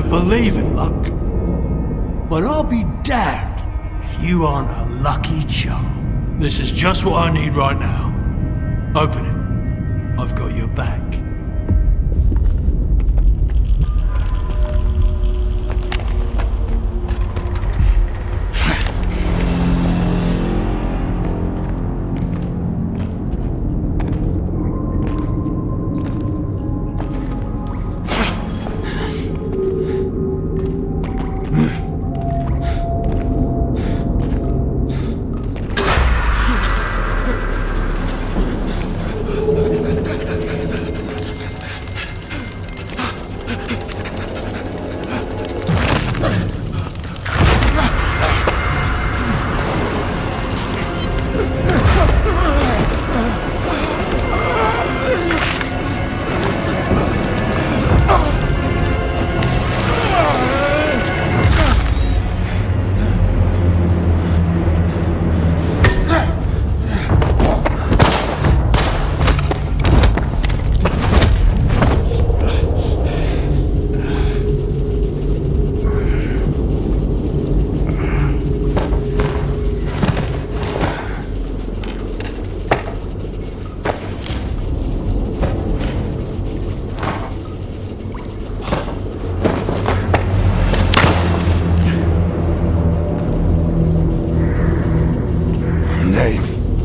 don't believe in luck. But I'll be damned if you aren't a lucky charm. This is just what I need right now. Open it. I've got your back.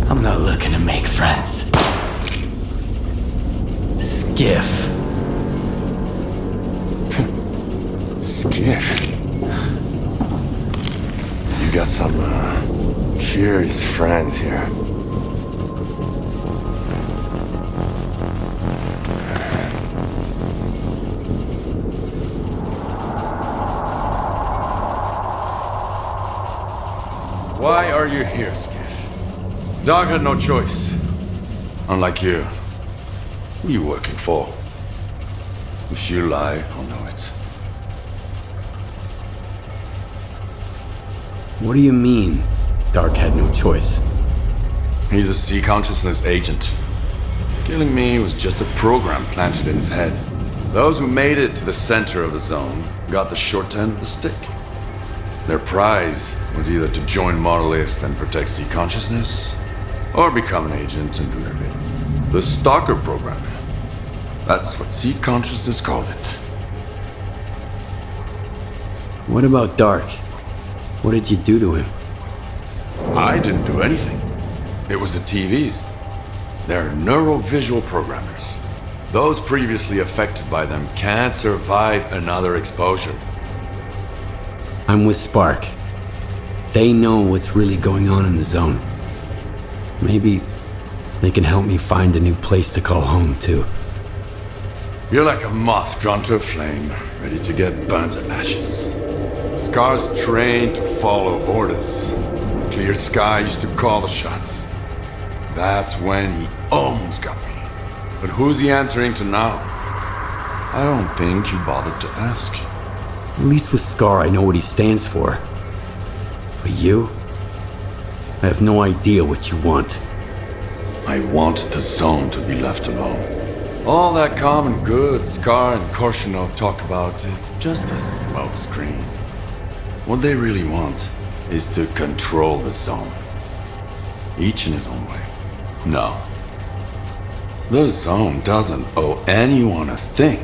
I'm not looking to make friends. Skiff. Skiff? You got some, curious friends here. Why are you here, Skiff? Dog had no choice. Unlike you. Who are you working for? If you lie, I'll know it. What do you mean, Dark had no choice? He's a sea consciousness agent. Killing me was just a program planted in his head. Those who made it to the center of the zone got the short end of the stick. Their prize was either to join Monolith and protect sea consciousness, or become an agent and do their bidding. The Stalker program. That's what sea consciousness called it. What about Dark? What did you do to him? I didn't do anything. It was the TVs. They're neurovisual programmers. Those previously affected by them can't survive another exposure. I'm with Spark. They know what's really going on in the zone. Maybe they can help me find a new place to call home, too. You're like a moth drawn to a flame, ready to get burnt to ashes. Scar's trained to follow orders. Clear Sky used to call the shots. That's when he almost got me. But who's he answering to now? I don't think you bothered to ask. At least with Scar, I know what he stands for. But you? I have no idea what you want. I want the zone to be left alone. All that common good Scar and Korshinov talk about is just a smokescreen. What they really want is to control the zone. Each in his own way. No. The zone doesn't owe anyone a thing.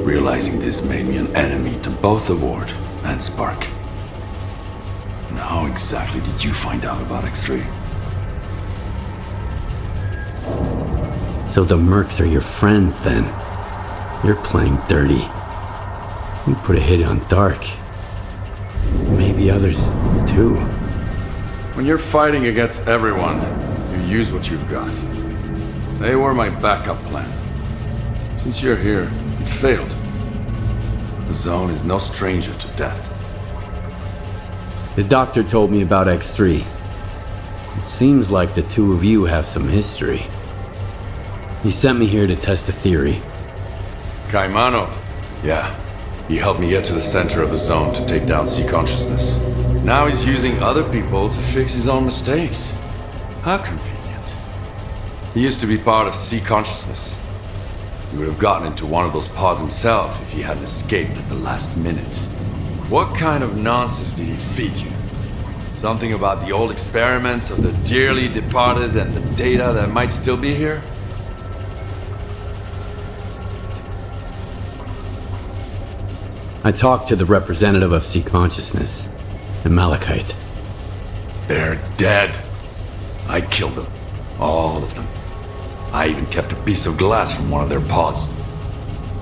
Realizing this made me an enemy to both the Ward and Spark. And how exactly did you find out about X3? So the Mercs are your friends, then? You're playing dirty. You put a hit on Dark. Maybe others, too. When you're fighting against everyone, you use what you've got. They were my backup plan. Since you're here, it failed. The zone is no stranger to death. The doctor told me about X3. It seems like the two of you have some history. He sent me here to test a theory. Kaimano. Yeah. He helped me get to the center of the zone to take down sea consciousness. Now he's using other people to fix his own mistakes. How convenient. He used to be part of sea consciousness. He would have gotten into one of those pods himself if he hadn't escaped at the last minute. What kind of nonsense did he feed you? Something about the old experiments of the dearly departed and the data that might still be here? I talked to the representative of sea consciousness, the Malachite. They're dead. I killed them. All of them. I even kept a piece of glass from one of their pods.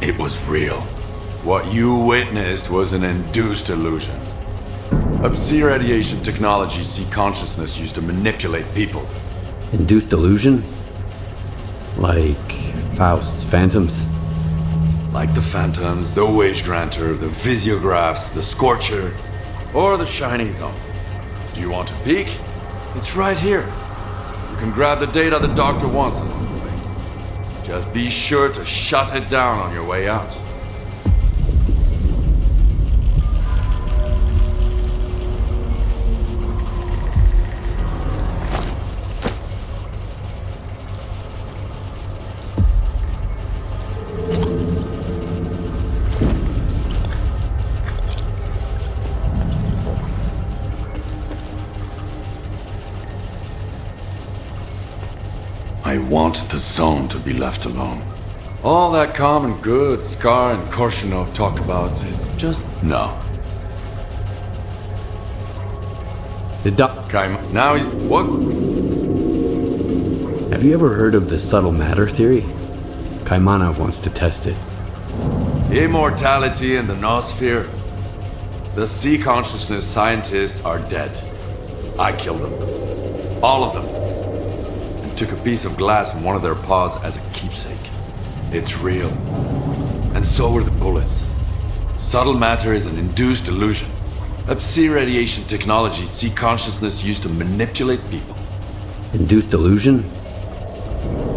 It was real. What you witnessed was an induced illusion. Upsea radiation technology sea consciousness used to manipulate people. Induced illusion? Like Faust's phantoms? Like the Phantoms, the Wage Granter, the Visiographs, the Scorcher, or the Shining Zone. Do you want a peek? It's right here. You can grab the data the doctor wants along the way. Just be sure to shut it down on your way out. I want the zone to be left alone. All that calm and good Scar and Korshinov talked about is just no. The doc... Now he's... what? Have you ever heard of the subtle matter theory? Kaimanov wants to test it. Immortality in the noosphere. The sea consciousness scientists are dead. I killed them. All of them. Took a piece of glass from one of their pods as a keepsake. It's real. And so are the bullets. Subtle matter is an induced illusion. Upsea radiation technology sea consciousness used to manipulate people. Induced illusion?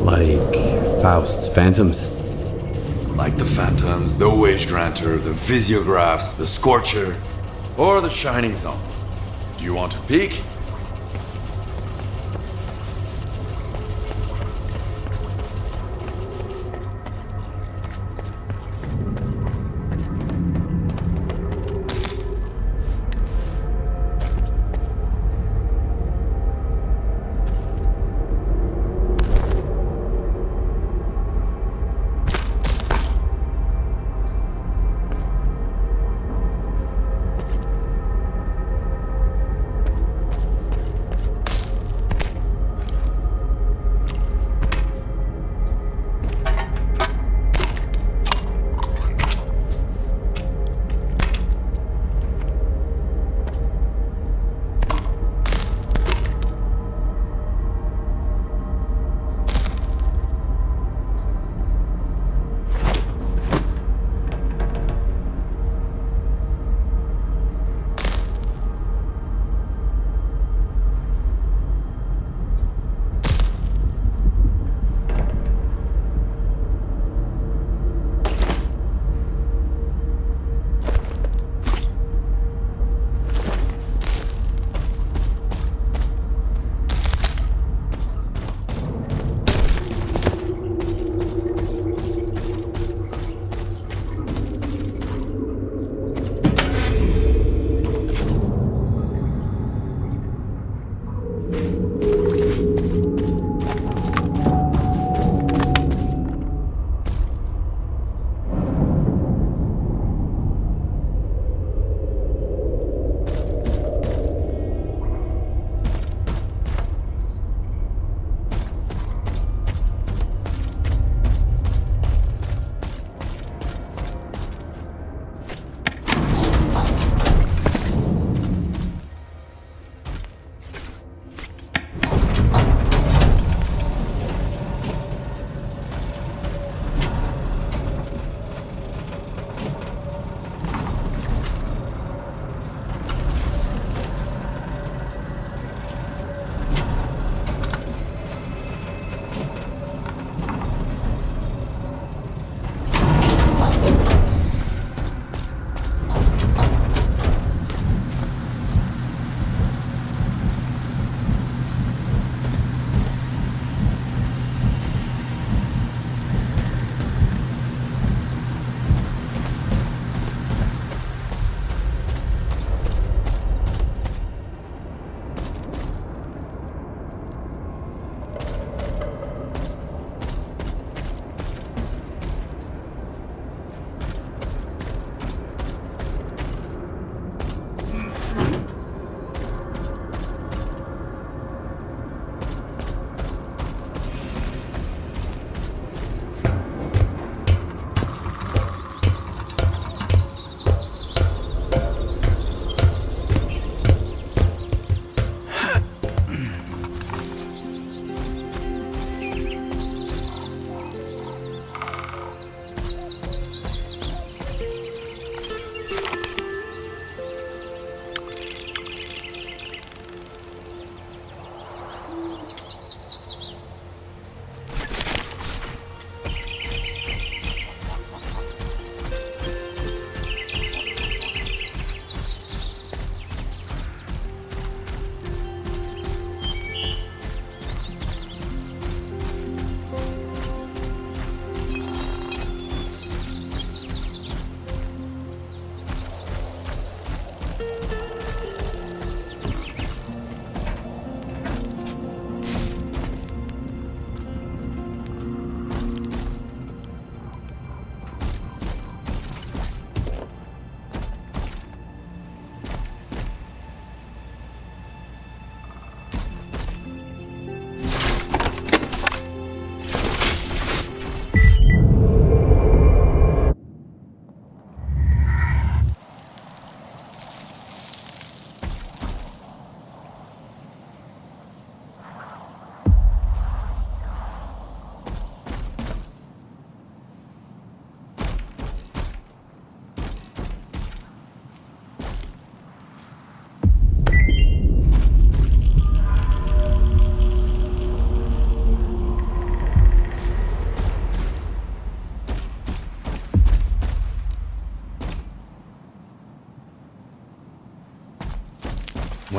Like Faust's phantoms? Like the Phantoms, the Wage Granter, the Visiographs, the Scorcher, or the Shining Zone. Do you want a peek?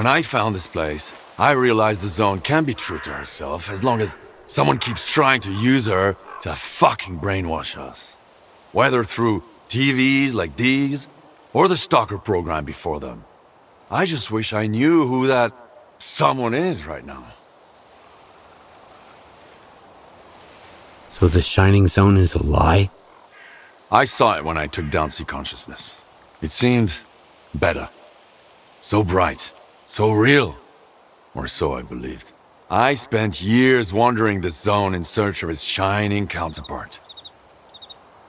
When I found this place, I realized the zone can be true to herself as long as someone keeps trying to use her to fucking brainwash us. Whether through TVs like these, or the Stalker program before them. I just wish I knew who that someone is right now. So the Shining Zone is a lie? I saw it when I took down Sea Consciousness. It seemed better. So bright. So real. Or so I believed. I spent years wandering the zone in search of its shining counterpart.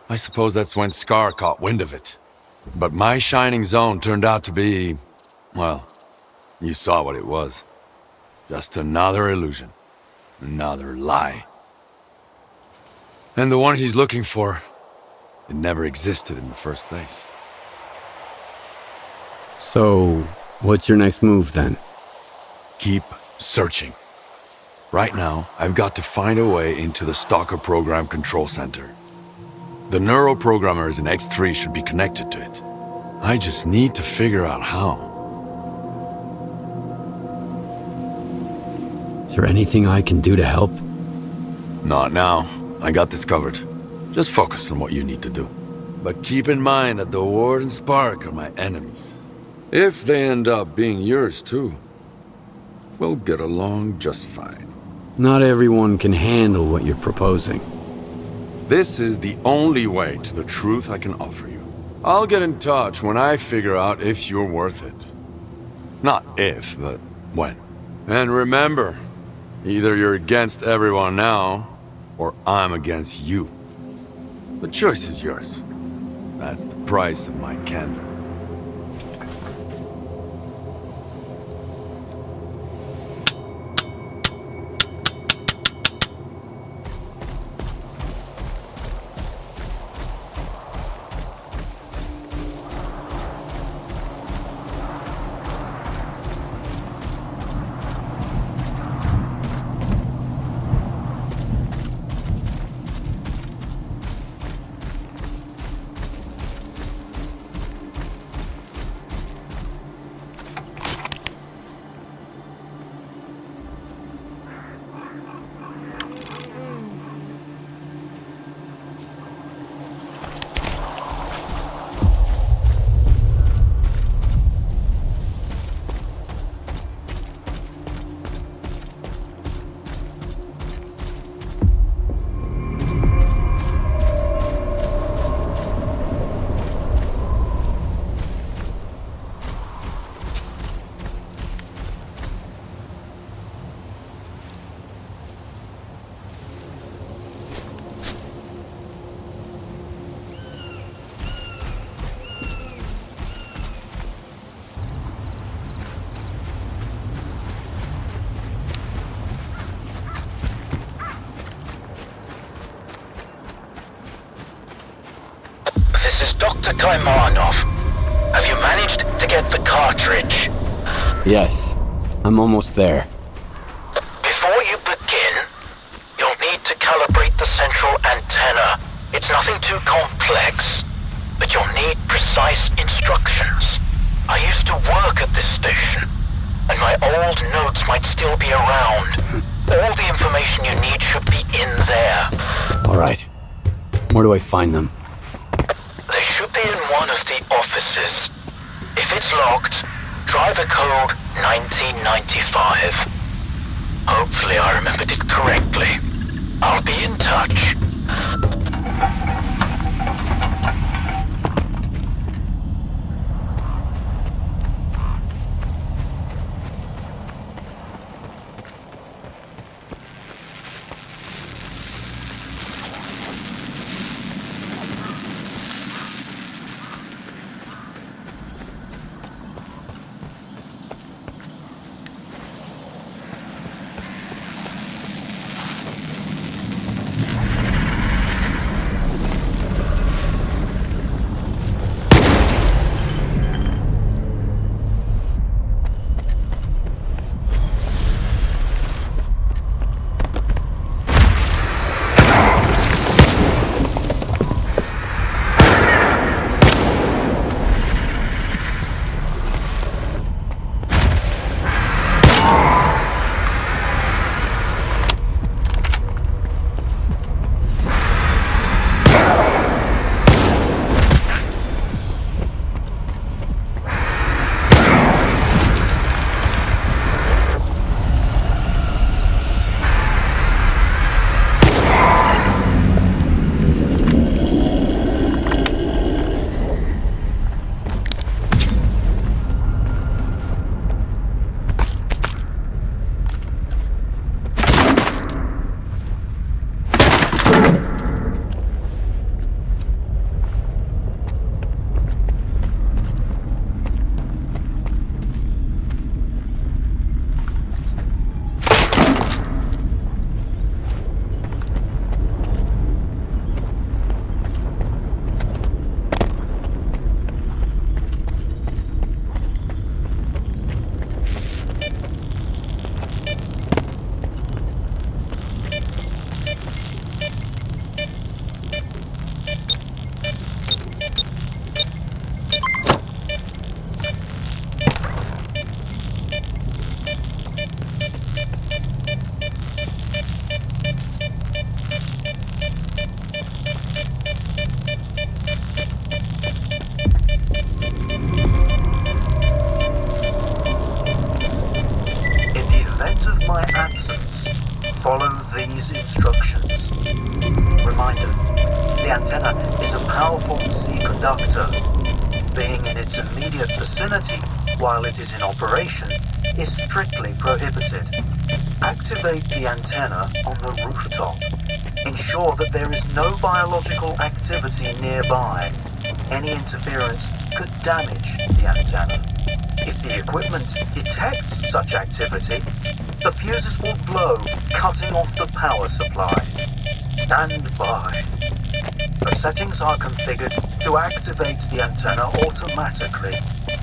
I suppose that's when Scar caught wind of it. But my shining zone turned out to be... well, you saw what it was. Just another illusion. Another lie. And the one he's looking for, it never existed in the first place. So, what's your next move then? Keep searching. Right now, I've got to find a way into the Stalker program control center. The neuroprogrammers in X3 should be connected to it. I just need to figure out how. Is there anything I can do to help? Not now. I got this covered. Just focus on what you need to do. But keep in mind that the Ward and Spark are my enemies. If they end up being yours too, we'll get along just fine. Not everyone can handle what you're proposing. This is the only way to the truth I can offer you. I'll get in touch when I figure out if you're worth it. Not if, but when. And remember, either you're against everyone now, or I'm against you. The choice is yours. That's the price of my candor. Dr. Kaimanov, have you managed to get the cartridge? Yes, I'm almost there. Before you begin, you'll need to calibrate the central antenna. It's nothing too complex, but you'll need precise instructions. I used to work at this station, and my old notes might still be around. All the information you need should be in there. All right. Where do I find them? They should be in one of the offices. If it's locked, try the code 1995. Hopefully I remembered it correctly. I'll be in touch. Follow these instructions. Reminder, the antenna is a powerful C conductor. Being in its immediate vicinity while it is in operation is strictly prohibited. Activate the antenna on the rooftop. Ensure that there is no biological activity nearby. Any interference could damage the antenna. If the equipment detects such activity, the fuses will blow, cutting off the power supply. Stand by. The settings are configured to activate the antenna automatically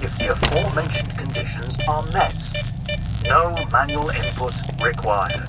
if the aforementioned conditions are met. No manual input required.